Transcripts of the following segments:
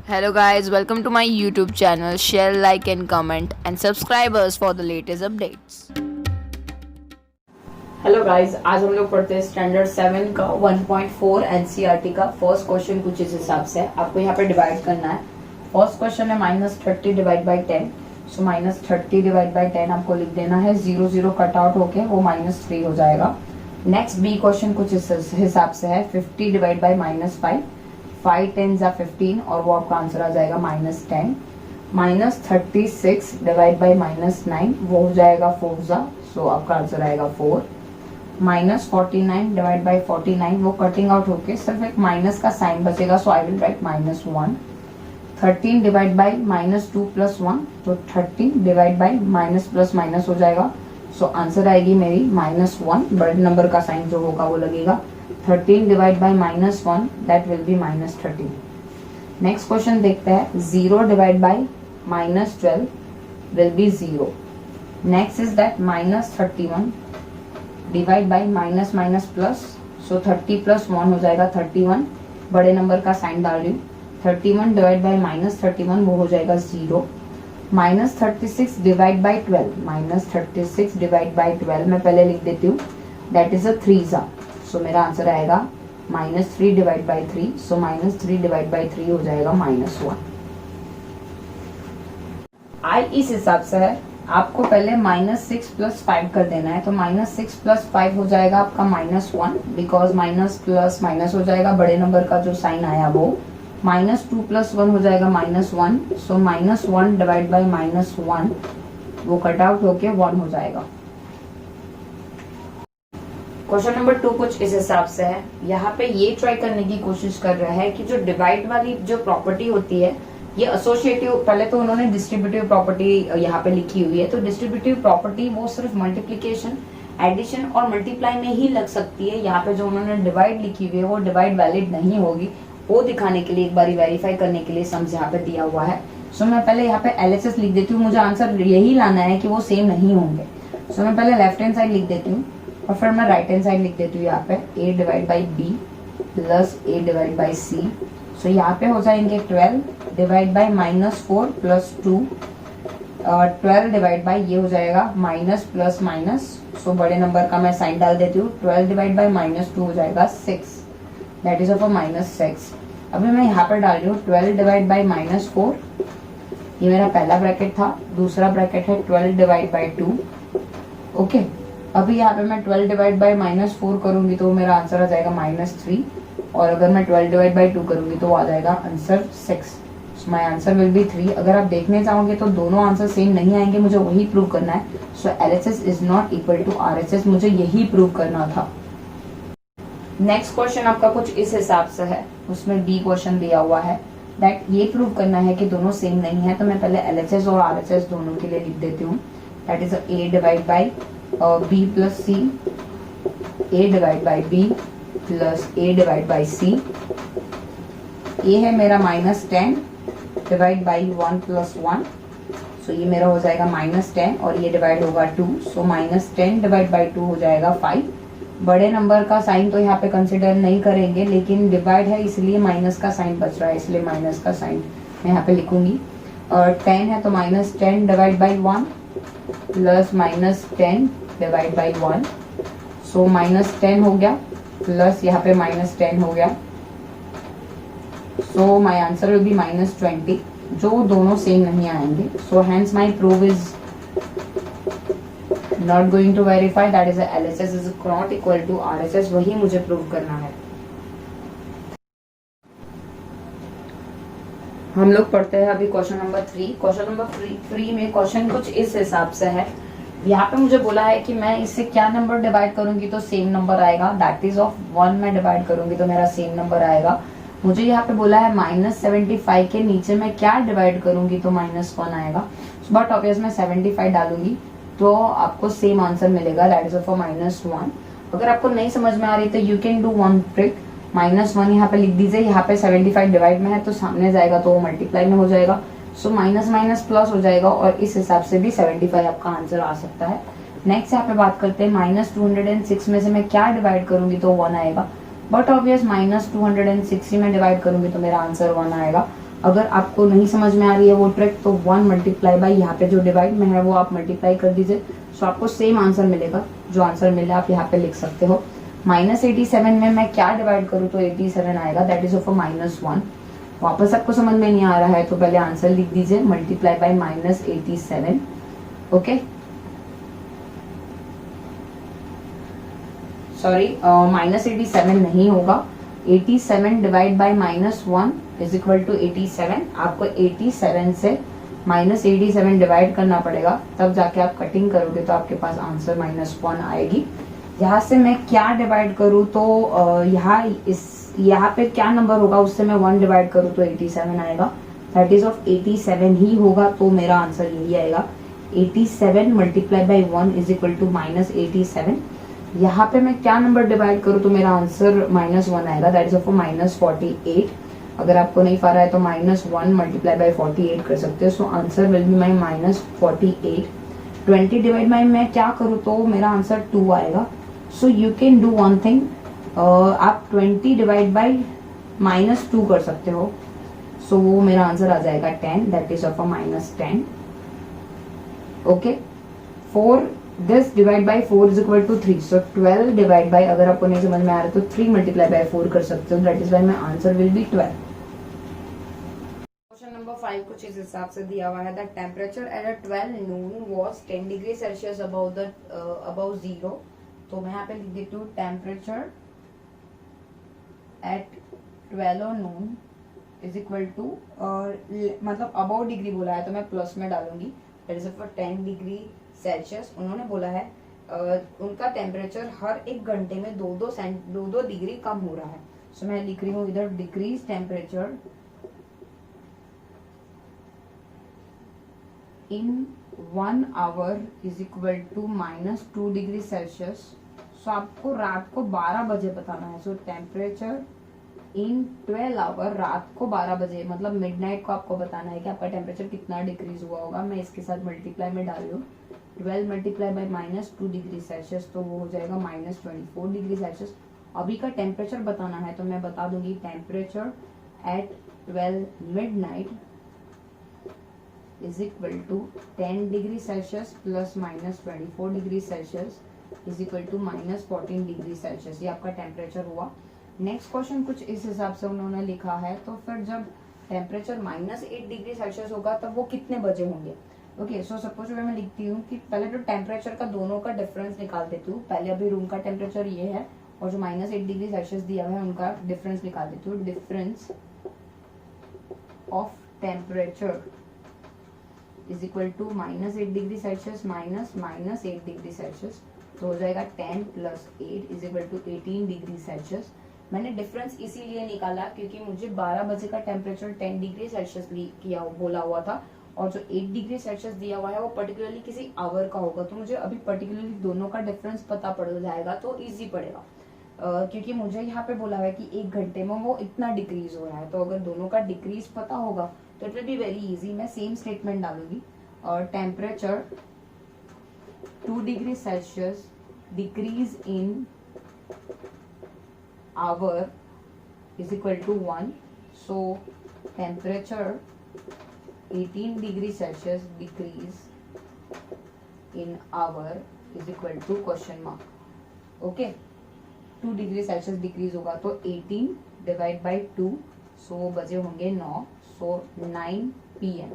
Hello guys, welcome to my YouTube channel. Share, like and comment and subscribe us for the latest updates. Hello guys, आज हम लोग पढ़ते हैं standard 7 का 1.4 NCERT का first question कुछ इस हिसाब से है। आपको यहाँ पे डिवाइड करना है। फर्स्ट क्वेश्चन है -30 divide by 10। So -30 divide by 10 आपको लिख देना है। 0 0 कट आउट होके वो -3 हो जाएगा। नेक्स्ट बी क्वेश्चन कुछ इस हिसाब से है। 50 डिवाइड बाई -5। 5 10s are 15 और वो आपका आंसर आ जाएगा -10। -36 डिवाइड बाई -9 वो हो जाएगा 4 सो आपका आंसर आएगा 4। -49 डिवाइड बाई 49 वो कटिंग आउट होके सिर्फ एक माइनस का साइन बचेगा, so I will write -1। 13 divide by -2 + 1 तो 13 divide by minus plus minus हो जाएगा, सो आंसर आएगी मेरी -1। बड़े नंबर का साइन जो होगा वो लगेगा। 13 divide by -1 that will be -13। Next question देखते हैं। 0 divide by -12 will be 0। Next is that -31 divide by minus minus plus, सो 30 + 1 हो जाएगा 31। बड़े नंबर का साइन डाल रही हूँ। 31 डिवाइड बाई -31 वो हो जाएगा 0। -36 डिवाइड बाई 12 -36 डिवाइड बाई 12 मैं पहले लिख देती हूँ, दैट इज अ 3 सो मेरा आंसर आएगा -3 divide by 3। So -3 divide by 3 हो जाएगा -1। आई इस हिसाब से है। आपको पहले -6 + 5 कर देना है, तो -6 + 5 हो जाएगा आपका -1 बिकॉज माइनस प्लस माइनस हो जाएगा। बड़े नंबर का जो साइन आया वो -2 + 1 हो जाएगा -1। सो -1 डिवाइड बाई -1 वो कट आउट होके 1 हो जाएगा। क्वेश्चन नंबर 2 कुछ इस हिसाब से है। यहाँ पे ये ट्राई करने की कोशिश कर रहा है कि जो डिवाइड वाली जो प्रॉपर्टी होती है ये एसोसिएटिव, पहले तो उन्होंने डिस्ट्रीब्यूटिव प्रॉपर्टी यहाँ पे लिखी हुई है, तो डिस्ट्रीब्यूटिव प्रॉपर्टी वो सिर्फ मल्टीप्लीकेशन, एडिशन और मल्टीप्लाई में ही लग सकती है। यहाँ पे जो उन्होंने डिवाइड लिखी हुई है वो डिवाइड वैलिड नहीं होगी। वो दिखाने के लिए एक बार वेरीफाई करने के लिए सम्स यहाँ पे दिया हुआ है। सो मैं पहले यहाँ पे एलएचएस लिख देती हूँ। मुझे आंसर यही लाना है कि वो सेम नहीं होंगे। सो मैं पहले लेफ्ट हैंड साइड लिख देती हूँ और फिर मैं राइट हैंड साइड लिख देती हूँ। यहाँ पे a divide by b plus a divide by c। सो यहाँ पे हो जाएंगे 12 डिवाइड बाई -4 + 2। 12 डिवाइड बाई ये हो जाएगा माइनस प्लस माइनस, सो बड़े नंबर का मैं साइन डाल देती हूँ। 12 डिवाइड बाई -2 हो जाएगा 6, दैट इज ऑफ -6। अभी मैं यहाँ पर डाल रही हूँ 12 डिवाइड बाई -4, ये मेरा पहला ब्रैकेट था। दूसरा ब्रैकेट है 12 डिवाइड बाई 2। ओके, अभी यहाँ पे मैं 12 डिवाइड बाई -4 करूंगी तो मेरा आंसर आ जाएगा -3, और अगर मैं 12 डिवाइड बाई 2 करूंगी तो आ जाएगा answer 6। So my answer will B 3। अगर आप देखने चाहोगे तो दोनों आंसर सेम नहीं आएंगे, मुझे वही प्रूव करना है। So LHS is not equal to RHS, मुझे यही प्रूव करना था। नेक्स्ट क्वेश्चन आपका कुछ इस हिसाब से है। उसमें बी क्वेश्चन दिया हुआ है दैट ये प्रूव करना है कि दोनों सेम नहीं है। तो मैं पहले एलएचएस और आरएचएस दोनों के लिए लिख देती हूँ। That is a divide by b plus c, a divide by b plus a divide by c। ये है मेरा -10 डिवाइड बाई 1 + 1, सो ये मेरा हो जाएगा -10 और ये डिवाइड होगा 2, सो -10 डिवाइड बाई 2 हो जाएगा 5। बड़े नंबर का साइन तो यहाँ पे कंसिडर नहीं करेंगे, लेकिन डिवाइड है इसलिए माइनस का साइन बच रहा है, इसलिए माइनस का साइन मैं यहाँ पे लिखूंगी। और 10 है तो -10 divide by 1 plus -10 divide by 1, so -10 हो गया प्लस यहाँ पे -10 हो गया, so my answer will be -20, जो दोनों सेम नहीं आएंगे। So hence my proof is not going to verify, that is LHS is not equal to RHS, वही मुझे प्रूव करना है। हम लोग पढ़ते हैं अभी क्वेश्चन नंबर 3। क्वेश्चन नंबर 3 में क्वेश्चन कुछ इस हिसाब से है। यहाँ पे मुझे बोला है कि मैं इससे क्या नंबर डिवाइड करूंगी तो सेम नंबर आएगा, दैट इज ऑफ 1 मैं डिवाइड करूंगी तो मेरा सेम नंबर आएगा। मुझे यहाँ पे बोला है -75 के नीचे मैं क्या डिवाइड करूंगी तो -1 आएगा, बट ऑब्वियस मैं 75 डालूंगी तो आपको सेम आंसर मिलेगा, दैट इज ऑफ -1। अगर आपको नहीं समझ में आ रही तो you can do one trick. -1 यहाँ पे लिख दीजिए, यहाँ पे 75 डिवाइड में है तो सामने जाएगा तो वो मल्टीप्लाई में हो जाएगा, सो माइनस माइनस प्लस हो जाएगा और इस हिसाब से भी 75 आपका आंसर आ सकता है। नेक्स्ट यहाँ पे बात करते हैं -206 में से मैं क्या डिवाइड करूंगी तो 1 आएगा, बट ऑब्वियस -260 में डिवाइड करूंगी तो मेरा आंसर 1 आएगा। अगर आपको नहीं समझ में आ रही है वो ट्रिक तो 1 मल्टीप्लाई बाई यहाँ पे जो डिवाइड में है वो आप मल्टीप्लाई कर दीजिए, सो आपको सेम आंसर मिलेगा। जो आंसर मिले आप यहाँ पे लिख सकते हो। -87 में मैं क्या डिवाइड करूँ तो 87 आएगा, दैट इज ऑफ -1। वापस आपको समझ में नहीं आ रहा है तो पहले आंसर लिख दीजिए, मल्टीप्लाई बाई -87। ओके, सॉरी, -87 नहीं होगा, 87 divide by -1 is equal to 87। आपको 87 से -87 डिवाइड करना पड़ेगा, तब जाके आप कटिंग करोगे तो आपके पास आंसर -1 आएगी। यहाँ से मैं क्या डिवाइड करूँ तो यहाँ पे क्या नंबर होगा उससे मैं 1 डिवाइड करूँ तो 87 आएगा, दैट इज ऑफ 87 ही होगा, तो मेरा आंसर यही आएगा। 87 multiply by 1 is equal to -87। यहाँ पे मैं क्या नंबर डिवाइड करूँ तो मेरा आंसर -1 आएगा, दैट इज ऑफ -48। अगर आपको नहीं पा रहा है तो -1 मल्टीप्लाई बाई 48 कर सकते हो, so answer will be my -48। 20 divide by मैं क्या करूँ तो मेरा आंसर 2 आएगा। So you can do one thing, आप 20 डिवाइड बाई -2 कर सकते हो, सो वो मेरा आंसर आ जाएगा 10, that is of -10। Okay, 4 this divide by 4 is equal to 3, so 12 divide by, अगर आपको नहीं समझ में आ रहा है तो 3 मल्टीप्लाई बाई 4 कर सकते हो, that is why my answer will be 12। Question number 5 कुछ इस हिसाब से दिया हुआ है, the temperature at 12 noon was 10 degree Celsius above 0। तो मैं यहाँ पे लिख देती हूँ temperature at 12 noon is equal to, मतलब अबव डिग्री बोला है तो मैं प्लस में डालूंगी, that is for 10 degree Celsius. उन्होंने बोला है उनका टेम्परेचर हर 1 घंटे में 2-2 डिग्री कम हो रहा है। सो मैं लिख रही हूँ इधर decrease temperature in 1 hour is equal to -2 degree Celsius. So आपको रात को 12 बजे बताना है। सो टेम्परेचर इन 12 आवर, रात को 12 बजे मतलब मिडनाइट को आपको बताना है कि आपका टेम्परेचर कितना डिक्रीज हुआ होगा। मैं इसके साथ मल्टीप्लाई में डाल रही हूँ, 12 मल्टीप्लाई बाई -2 डिग्री सेल्सियस, तो वो हो जाएगा -24 डिग्री सेल्सियस। अभी का टेम्परेचर बताना है तो मैं बता दूंगी temperature at 12 midnight is equal to 10 degree Celsius plus -24 degree Celsius is equal to -14 degree Celsius. ये आपका टेम्परेचर हुआ। नेक्स्ट क्वेश्चन कुछ इस हिसाब से उन्होंने लिखा है, तो फिर जब टेम्परेचर -8 डिग्री सेल्सियस होगा तब वो कितने बजे होंगे। ओके, सो सपोज मैं लिखती हूँ कि पहले तो टेम्परेचर का दोनों का डिफरेंस निकाल देती हूँ। पहले अभी रूम का टेम्परेचर ये है और जो -8 डिग्री सेल्सियस दिया हुआ है उनका डिफरेंस निकाल देती हूँ। Difference of temperature is equal to -8 degree Celsius minus -8 degree Celsius, तो हो जाएगा 10 plus 8 is equal to 18 degree Celsius. मैंने डिफरेंस इसीलिए निकाला क्योंकि मुझे 12 बजे का टेम्परेचर 10 डिग्री सेल्सियस बोला हुआ था और जो 8 डिग्री सेल्सियस दिया हुआ है वो पर्टिकुलरली किसी आवर का होगा, तो मुझे अभी पर्टिकुलरली दोनों का डिफरेंस पता पड़ जाएगा तो इजी पड़ेगा। क्योंकि मुझे यहाँ पे बोला है कि 1 घंटे में वो इतना डिक्रीज हो रहा है, तो अगर दोनों का डिक्रीज पता होगा तो it will be very easy. मैं सेम स्टेटमेंट डालूंगी और temperature 2 degree Celsius decrease in hour is equal to 1, so temperature 18 degree Celsius decrease in hour is equal to question mark. Okay, 2 degree Celsius decrease होगा तो 18 divide by 2, सो बजे होंगे 9, सो 9 PM।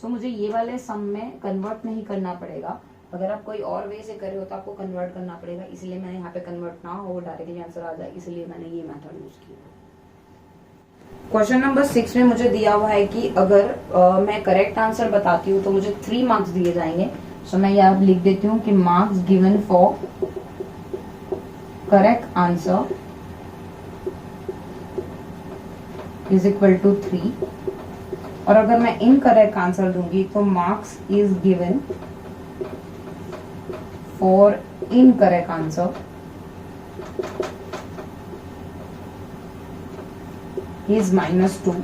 सो मुझे ये वाले सम में कन्वर्ट नहीं करना पड़ेगा। अगर आप कोई और वे से कर रहे हो तो आपको कन्वर्ट करना पड़ेगा, इसलिए मैंने यहाँ पे कन्वर्ट ना हो डायरेक्टली आंसर आ जाए, इसलिए मैंने ये मेथड यूज किया। क्वेश्चन नंबर 6 में मुझे दिया हुआ है कि अगर मैं करेक्ट आंसर बताती हूँ तो मुझे 3 मार्क्स दिए जाएंगे। सो मैं यहाँ लिख देती हूँ कि marks given for correct answer is equal to 3, और अगर मैं इनकरेक्ट आंसर दूंगी तो marks is given for incorrect answer is -2,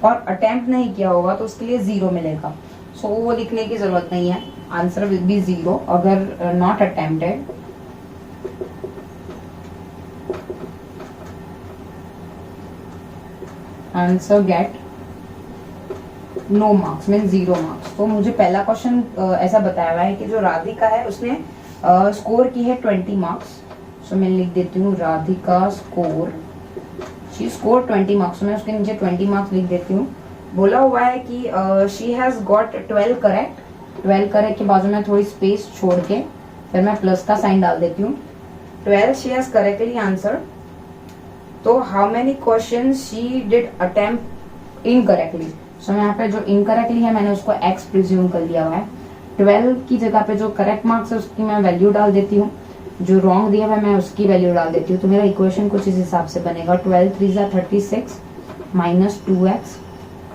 और अटेम्प्ट नहीं किया होगा तो उसके लिए 0 मिलेगा। सो वो लिखने की जरूरत नहीं है, आंसर विल बी 0 अगर not attempted. Answer get no marks mean 0 marks. तो मुझे पहला क्वेश्चन ऐसा बताया हुआ है कि जो राधिका है उसने स्कोर की है 20 मार्क्स। सो मैं लिख देती हूँ Radhika score, she score 20 marks. मैं उसके नीचे 20 मार्क्स लिख देती हूँ। बोला हुआ है कि she has got 12 correct. 12 correct के बाजू में थोड़ी स्पेस छोड़ के फिर मैं प्लस का साइन डाल देती हूँ। 12 शी हैज करेक्टली आंसर। तो how many question she did attempt incorrectly. So यहाँ पे जो इनकरेक्टली है मैंने उसको x प्रिज्यूम कर लिया हुआ है। 12 की जगह पे जो करेक्ट मार्क्स है उसकी मैं वैल्यू डाल देती हूँ, जो रॉन्ग दिया हुआ है मैं उसकी वैल्यू डाल देती हूँ। तो मेरा इक्वेशन कुछ इस हिसाब से बनेगा 12 3 36 माइनस 2x।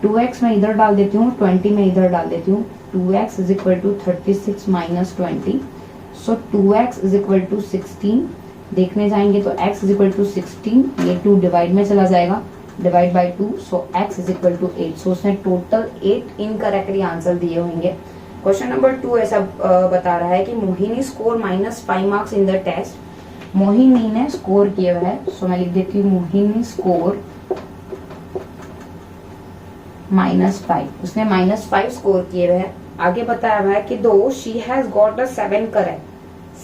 2x मैं इधर डाल देती हूँ, 20 मैं इधर डाल देती हूँ। 2x is equal to 36 minus 20। So 2x is equal to 16। देखने जाएंगे तो x इज इक्वल टू 16, ये 2 डिवाइड में चला जाएगा, divide by 2। So x is equal to 8। So उसने टोटल 8 इनकरेक्टली आंसर दिए होंगे। क्वेश्चन नंबर 2 ऐसा बता रहा है कि Mohini score -5 marks in the test. Mohini ने स्कोर किया है, सो मैं लिख देती हूँ मोहिनी स्कोर -5। उसने -5 स्कोर किए हुए हैं। आगे बताया हुआ है कि दो she has got a 7 correct.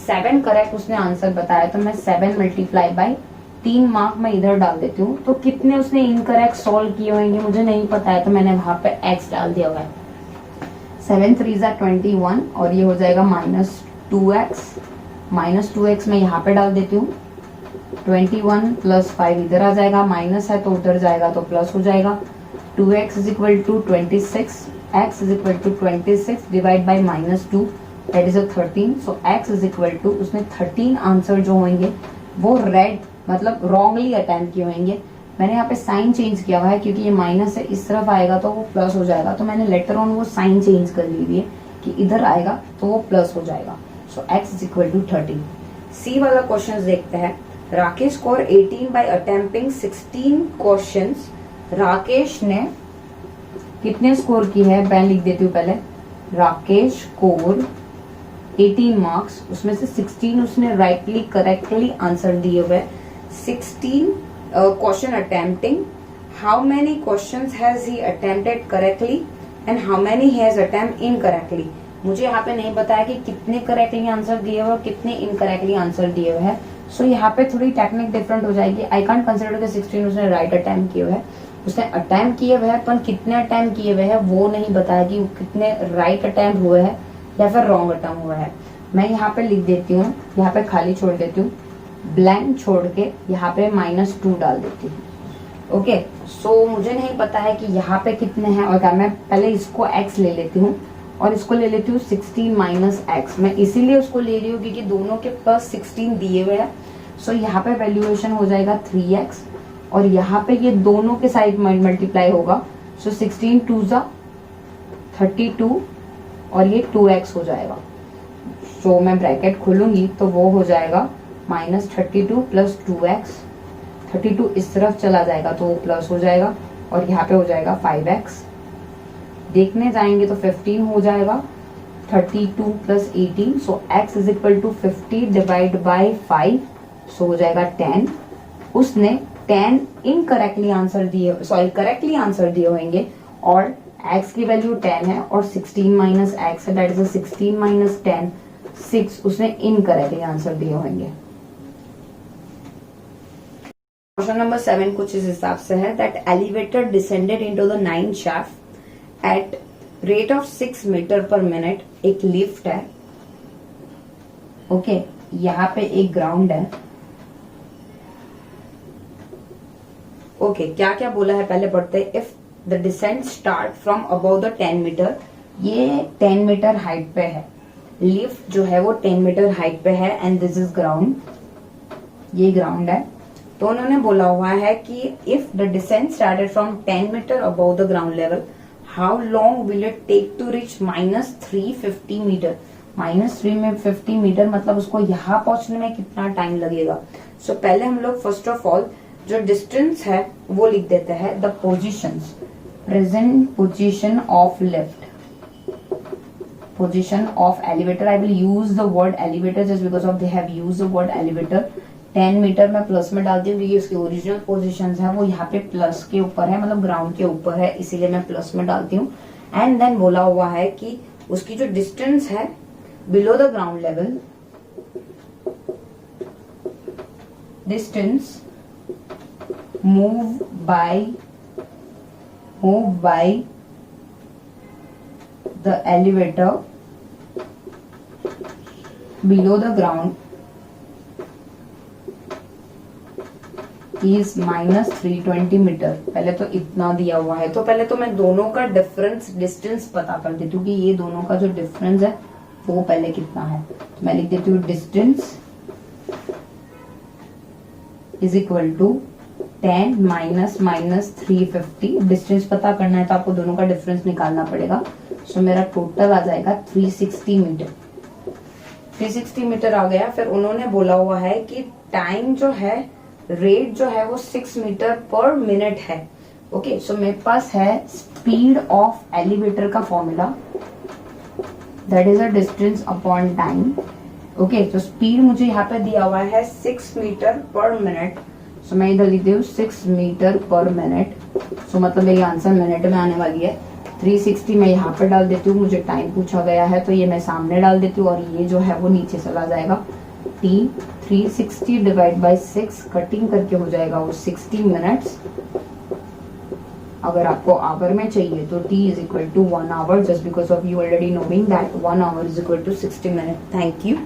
7 correct उसने आंसर बताया, तो मैं 7 मल्टीप्लाई बाई 3 मार्क मैं इधर डाल देती हूँ। तो कितने उसने इनकरेक्ट सॉल्व किए होंगे मुझे नहीं पता है, तो मैंने वहां पे x डाल दिया हुआ है। 7 3 21 और ये हो जाएगा -2x। -2x मैं यहाँ पे डाल देती हूँ। 21 प्लस 5 इधर आ जाएगा, माइनस है तो उधर जाएगा तो प्लस हो जाएगा। 2x is equal to 26, x is equal to 26 divide by -2 that is 13। So x is equal to, उसने 13 आंसर जो होंगे वो रेड मतलब रॉन्गली अटेम्प्ट किए होंगे। मैंने यहाँ पे साइन चेंज किया हुआ है क्योंकि ये माइनस है, इस तरफ आएगा तो वो प्लस हो जाएगा, तो मैंने लेटर ऑन वो साइन चेंज कर ली है कि इधर आएगा तो वो प्लस हो जाएगा। So x is equal to 13। C वाला क्वेश्चन देखते हैं। Rakesh score 18 by attempting 16 questions. Rakesh ने कितने स्कोर की है, मैं लिख देती हूँ पहले। राकेश स्कोर 18 मार्क्स, उसमें से 16 उसने राइटली करेक्टली आंसर दिए हुए। 16 question attempting. How many questions has he attempted correctly and how many he has attempt incorrectly? मुझे यहाँ पे नहीं बताया कि कितने करेक्टली आंसर दिए हुए और कितने इनकरेक्टली आंसर दिए हुए हैं। सो यहाँ पे थोड़ी टेक्निक डिफरेंट हो जाएगी। आई कांट कंसिडर कि 16 उसने राइट अटेम्प्ट किए हुए हैं। उसने अटेम्प्ट किए हुए हैं पर कितने अटेम्प्ट किए हुए हैं वो नहीं बताया कि कितने राइट अटेम्प्ट हुए हैं या फिर रॉन्ग अटेम्प्ट हुआ है। मैं यहाँ पे लिख देती हूँ, यहाँ पे खाली छोड़ देती हूँ, ब्लैंक छोड़ के यहाँ पे -2 डाल देती हूँ। ओके, सो मुझे नहीं पता है कि यहाँ पे कितने हैं और क्या। मैं पहले इसको x ले लेती हूँ और इसको ले लेती हूँ 16 माइनस x। मैं इसीलिए उसको ले रही हूँ क्योंकि दोनों के प्लस 16 दिए हुए हैं। सो यहाँ पे वैल्यूएशन हो जाएगा 3x और यहाँ पे ये दोनों के साइड मल्टीप्लाई होगा। सो 16 2 जा 32 और ये 2x हो जाएगा। सो मैं ब्रैकेट खोलूंगी तो वो हो जाएगा -32 प्लस 2x। 32 इस तरफ चला जाएगा तो वो प्लस हो जाएगा और यहाँ पे हो जाएगा 5x। देखने जाएंगे तो 15 हो जाएगा। 32 plus 18, so x is equal to 50 divide by 5, so हो जाएगा 10। उसने 10 इनकरेक्टली आंसर दिए, सॉरी करेक्टली आंसर दिए होंगे और x की वैल्यू 10 है और 16 माइनस x है, दैट इज 16 माइनस 10 6 उसने इनकरेक्टली आंसर दिए होंगे। क्वेश्चन नंबर 7 कुछ इस हिसाब से है that elevator descended into the 9th shaft at rate of 6 metre per minute. एक लिफ्ट है, ओके, यहाँ पे एक ग्राउंड है। ओके, क्या क्या बोला है पहले पढ़ते हैं। If the descent start from above the 10 metre, ये 10 मीटर हाइट पे है। लिफ्ट जो है वो 10 मीटर हाइट पे है एंड दिस इज ग्राउंड, ये ग्राउंड है। तो उन्होंने बोला हुआ है कि if the descent started from 10 metre above the ground level, how long will it take to reach -350 metre. -350 metre मतलब उसको यहाँ पहुंचने में कितना टाइम लगेगा। सो पहले हम लोग फर्स्ट ऑफ ऑल जो डिस्टेंस है वो लिख देते हैं। The positions, present position of lift, position of elevator. I will use the word elevator just because of they have used the word elevator. 10 metre में प्लस में डालती हूँ क्योंकि उसकी ओरिजिनल पोजीशन है वो यहाँ पे प्लस के ऊपर है, मतलब ग्राउंड के ऊपर है, इसीलिए मैं प्लस में डालती हूँ। एंड देन बोला हुआ है कि उसकी जो डिस्टेंस है below the ground level, distance move by the elevator below the ground is -320 metre. पहले तो इतना दिया हुआ है, तो पहले तो मैं दोनों का डिफरेंस डिस्टेंस पता कर देती हूँ कि ये दोनों का जो डिफरेंस है वो पहले कितना है। तो मैं लिख देती हूँ distance is equal to 10 minus 350। Distance पता करना है तो आपको दोनों का डिफरेंस निकालना पड़ेगा। सो मेरा टोटल आ जाएगा 360 मीटर। 360 मीटर आ गया। फिर उन्होंने बोला हुआ है कि टाइम जो है, रेट जो है वो 6 मीटर पर मिनट है। ओके, सो मेरे पास है स्पीड ऑफ एलिवेटर का formula, that is a distance upon time. Okay, तो स्पीड मुझे यहाँ पे दिया हुआ है 6 मीटर पर मिनट। सो मैं इधर लिख हूँ 6 मीटर पर मिनट। सो मतलब मेरी आंसर मिनट में आने वाली है। 360 मैं यहाँ पे डाल देती हूँ, मुझे टाइम पूछा गया है तो ये मैं सामने डाल देती हूँ और ये जो है वो नीचे चला जाएगा। t 360 डिवाइड बाई 6 कटिंग करके हो जाएगा वो 60 मिनट्स। अगर आपको आवर में चाहिए तो t is equal to 1 hour, just because of you already knowing that 1 hour is equal to 60 minute. Thank you.